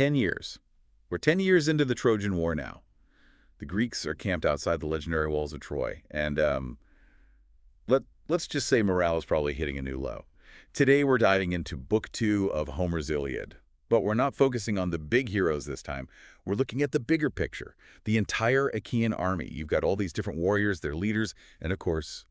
10 years. We're 10 years into the Trojan War now. The Greeks are camped outside the legendary walls of Troy, and let's just say morale is probably hitting a new low. Today we're diving into Book 2 of Homer's Iliad. But we're not focusing on the big heroes this time. We're looking at the bigger picture, the entire Achaean army. You've got all these different warriors, their leaders, and of course,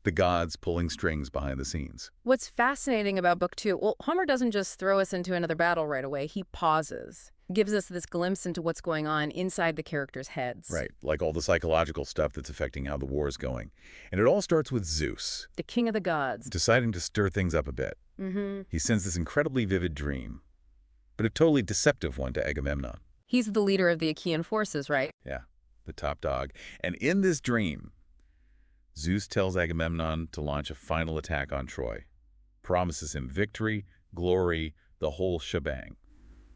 the gods pulling strings behind the scenes. What's fascinating about Book 2, well, Homer doesn't just throw us into another battle right away. He pauses, gives us this glimpse into what's going on inside the characters' heads. Right, like all the psychological stuff that's affecting how the war is going. And it all starts with Zeus, The king of the gods. deciding to stir things up a bit. He sends this incredibly vivid dream, but a totally deceptive one to Agamemnon. He's the leader of the Achaean forces, right? Yeah, the top dog. And in this dream, Zeus tells Agamemnon to launch a final attack on Troy, promises him victory, glory, the whole shebang.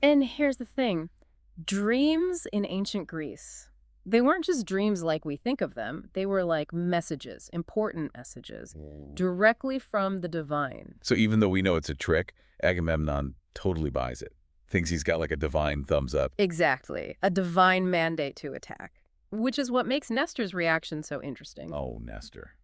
And here's the thing. Dreams in ancient Greece, they weren't just dreams like we think of them. They were like messages, important messages, directly from the divine. So even though we know it's a trick, Agamemnon totally buys it. Thinks he's got like a divine thumbs up. Exactly. A divine mandate to attack, which is what makes Nestor's reaction so interesting. Oh, Nestor,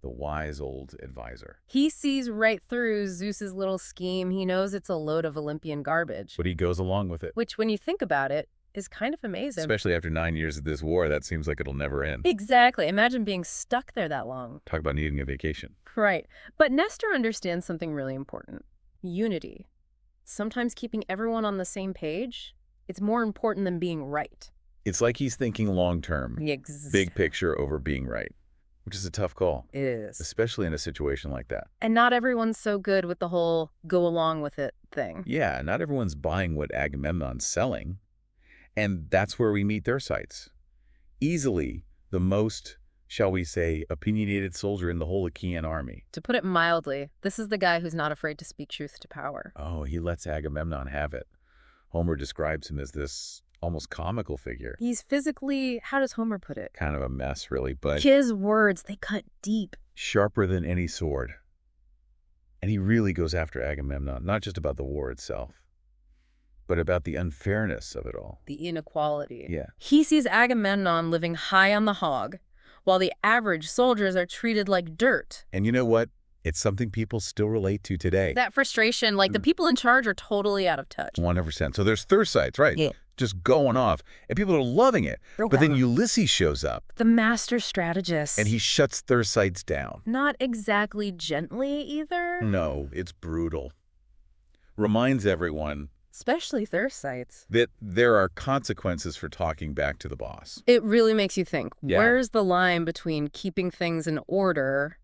the wise old advisor. He sees right through Zeus's little scheme. He knows it's a load of Olympian garbage. But he goes along with it. Which, when you think about it, is kind of amazing. Especially after 9 years of this war, that seems like it'll never end. Exactly. Imagine being stuck there that long. Talk about needing a vacation. Right. But Nestor understands something really important. Unity. Sometimes keeping everyone on the same page, it's more important than being right. It's like he's thinking long-term, big picture over being right, which is a tough call. It is. Especially in a situation like that. And not everyone's so good with the whole go along with it thing. Yeah, not everyone's buying what Agamemnon's selling. And that's where we meet their sights. Easily the most, shall we say, opinionated soldier in the whole Achaean army. To put it mildly, this is the guy who's not afraid to speak truth to power. Oh, he lets Agamemnon have it. Homer describes him as this almost comical figure. He's physically, how does Homer put it? Kind of a mess, really, but His words, they cut deep. sharper than any sword. And he really goes after Agamemnon, not just about the war itself, but about the unfairness of it all. The inequality. Yeah. He sees Agamemnon living high on the hog, while the average soldiers are treated like dirt. And you know what? It's something people still relate to today. That frustration, like the people in charge are totally out of touch. 100%. So there's Thersites, right? Yeah. Just going off. And people are loving it. But then Ulysses shows up. The master strategist. And he shuts Thersites down. Not exactly gently either. No, it's brutal. Reminds everyone Especially Thersites. that there are consequences for talking back to the boss. It really makes you think, Yeah. where's the line between keeping things in order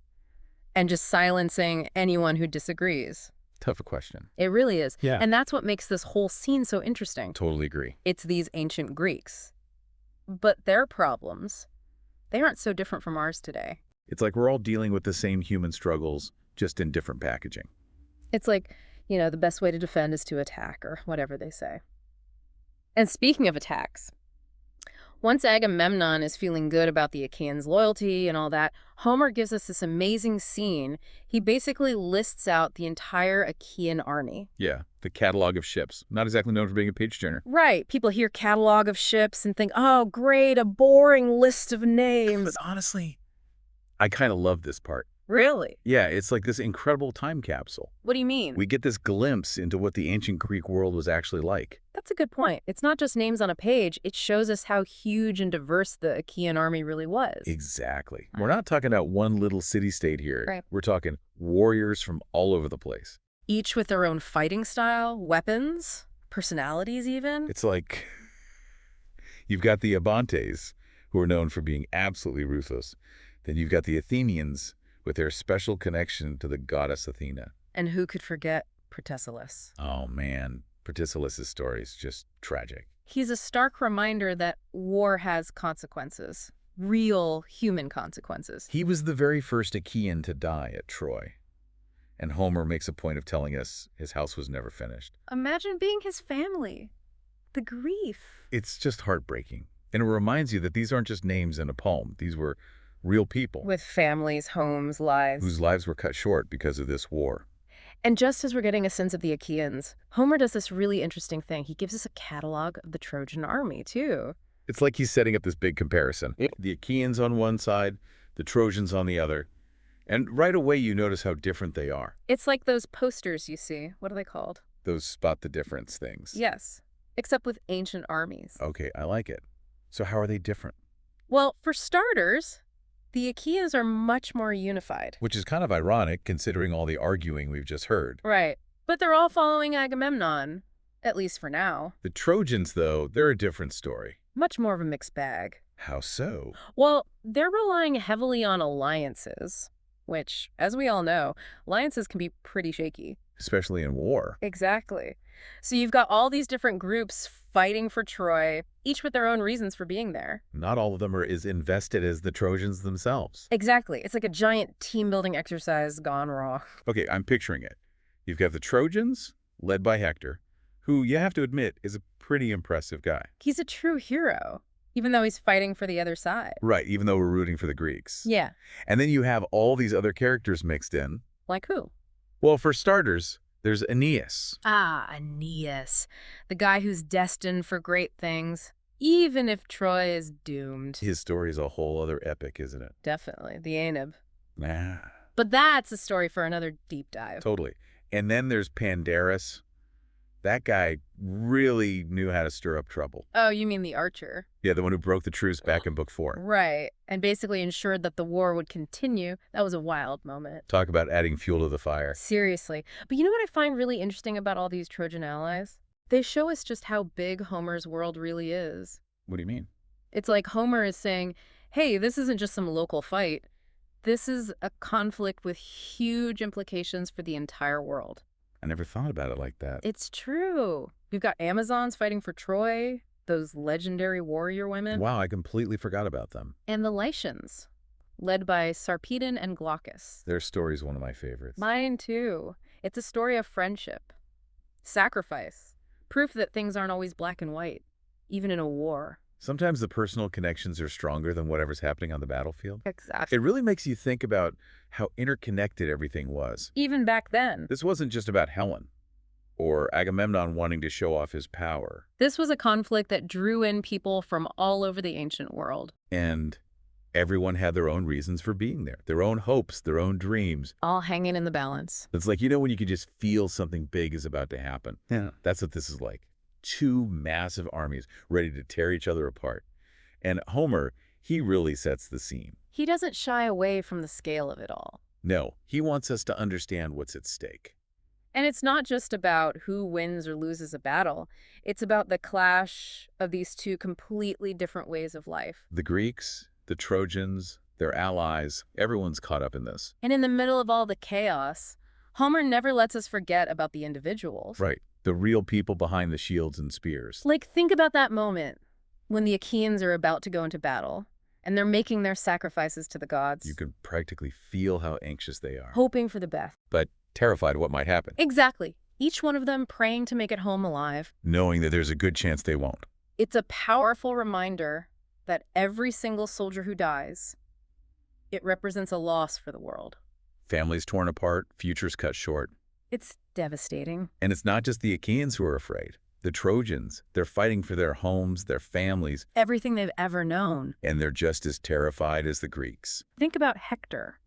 and just silencing anyone who disagrees? Tough a question. It really is. Yeah. And that's what makes this whole scene so interesting. Totally agree. It's these ancient Greeks. But their problems, they aren't so different from ours today. It's like we're all dealing with the same human struggles, just in different packaging. It's like, you know, the best way to defend is to attack, or whatever they say. And speaking of attacks, once Agamemnon is feeling good about the Achaeans' loyalty and all that, Homer gives us this amazing scene. He basically lists out the entire Achaean army. Yeah, the catalog of ships. Not exactly known for being a page turner. Right. People hear catalog of ships and think, oh, great, a boring list of names. But honestly, I kind of love this part. Really? Yeah, it's like this incredible time capsule. What do you mean? We get this glimpse into what the ancient Greek world was actually like. That's a good point. It's not just names on a page. It shows us how huge and diverse the Achaean army really was. Exactly. We're not talking about one little city-state here. Right. We're talking warriors from all over the place. Each with their own fighting style, weapons, personalities even. It's like you've got the Abantes, who are known for being absolutely ruthless. Then you've got the Athenians, with their special connection to the goddess Athena. And who could forget Protesilaus? Oh man, Protesilaus' story is just tragic. He's a stark reminder that war has consequences, real human consequences. He was the very first Achaean to die at Troy. And Homer makes a point of telling us his house was never finished. Imagine being his family. The grief. It's just heartbreaking. And it reminds you that these aren't just names in a poem. These were real people With families, homes, lives. whose lives were cut short because of this war. And just as we're getting a sense of the Achaeans, Homer does this really interesting thing. He gives us a catalog of the Trojan army, too. It's like he's setting up this big comparison. The Achaeans on one side, the Trojans on the other. And right away you notice how different they are. It's like those posters you see. What are they called? Those spot the difference things. Yes, except with ancient armies. Okay, I like it. So how are they different? Well, for starters, the Achaeans are much more unified. Which is kind of ironic considering all the arguing we've just heard. Right. But they're all following Agamemnon, at least for now. The Trojans, though, they're a different story. Much more of a mixed bag. How so? Well, they're relying heavily on alliances, which, as we all know, alliances can be pretty shaky. Especially in war. Exactly. So you've got all these different groups fighting for Troy, each with their own reasons for being there. Not all of them are as invested as the Trojans themselves. Exactly. It's like a giant team-building exercise gone wrong. Okay, I'm picturing it. You've got the Trojans, led by Hector, who you have to admit is a pretty impressive guy. He's a true hero, even though he's fighting for the other side. Right, even though we're rooting for the Greeks. Yeah. And then you have all these other characters mixed in. Like who? Well, for starters, there's Aeneas. Ah, Aeneas. The guy who's destined for great things, even if Troy is doomed. His story is a whole other epic, isn't it? Definitely. The Aenib. Nah. But that's a story for another deep dive. Totally. And then there's Pandarus. That guy really knew how to stir up trouble. Oh, you mean the archer? Yeah, the one who broke the truce back in book 4. Right. And basically ensured that the war would continue. That was a wild moment. Talk about adding fuel to the fire. Seriously. But you know what I find really interesting about all these Trojan allies? They show us just how big Homer's world really is. What do you mean? It's like Homer is saying, hey, this isn't just some local fight. This is a conflict with huge implications for the entire world. I never thought about it like that. It's true. We've got Amazons fighting for Troy, those legendary warrior women. Wow, I completely forgot about them. And the Lycians, led by Sarpedon and Glaucus. Their story's one of my favorites. Mine too. It's a story of friendship, sacrifice, proof that things aren't always black and white, even in a war. Sometimes the personal connections are stronger than whatever's happening on the battlefield. Exactly. It really makes you think about how interconnected everything was. Even back then. This wasn't just about Helen or Agamemnon wanting to show off his power. This was a conflict that drew in people from all over the ancient world. And everyone had their own reasons for being there, their own hopes, their own dreams. All hanging in the balance. It's like, you know, when you can just feel something big is about to happen. Yeah. That's what this is like. 2 massive armies ready to tear each other apart. And Homer, he really sets the scene. He doesn't shy away from the scale of it all. No, he wants us to understand what's at stake. And it's not just about who wins or loses a battle. It's about the clash of these 2 completely different ways of life. The Greeks, the Trojans, their allies, everyone's caught up in this. And in the middle of all the chaos, Homer never lets us forget about the individuals. Right. The real people behind the shields and spears. Like, think about that moment when the Achaeans are about to go into battle and they're making their sacrifices to the gods. You can practically feel how anxious they are. Hoping for the best. But terrified of what might happen. Exactly. Each one of them praying to make it home alive. Knowing that there's a good chance they won't. It's a powerful reminder that every single soldier who dies, it represents a loss for the world. Families torn apart, futures cut short. It's devastating. And it's not just the Achaeans who are afraid. The Trojans, they're fighting for their homes, their families. Everything they've ever known. And they're just as terrified as the Greeks. Think about Hector.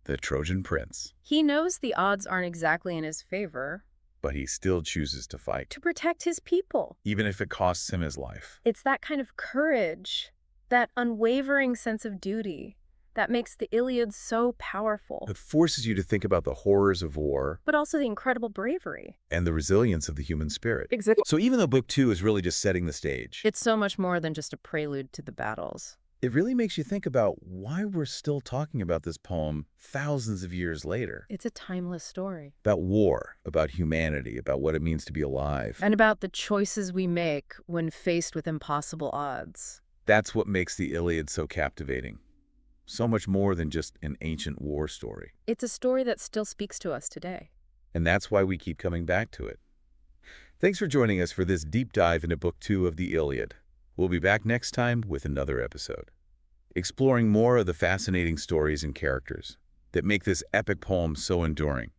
The Trojan prince. He knows the odds aren't exactly in his favor. But he still chooses to fight. To protect his people. Even if it costs him his life. It's that kind of courage, that unwavering sense of duty, that makes the Iliad so powerful. It forces you to think about the horrors of war. But also the incredible bravery. And the resilience of the human spirit. Exactly. So even though book 2 is really just setting the stage, It's so much more than just a prelude to the battles. it really makes you think about why we're still talking about this poem thousands of years later. It's a timeless story. About war, about humanity, about what it means to be alive. And about the choices we make when faced with impossible odds. That's what makes the Iliad so captivating. So much more than just an ancient war story. It's a story that still speaks to us today. And that's why we keep coming back to it. Thanks for joining us for this deep dive into Book 2 of the Iliad. We'll be back next time with another episode, exploring more of the fascinating stories and characters that make this epic poem so enduring.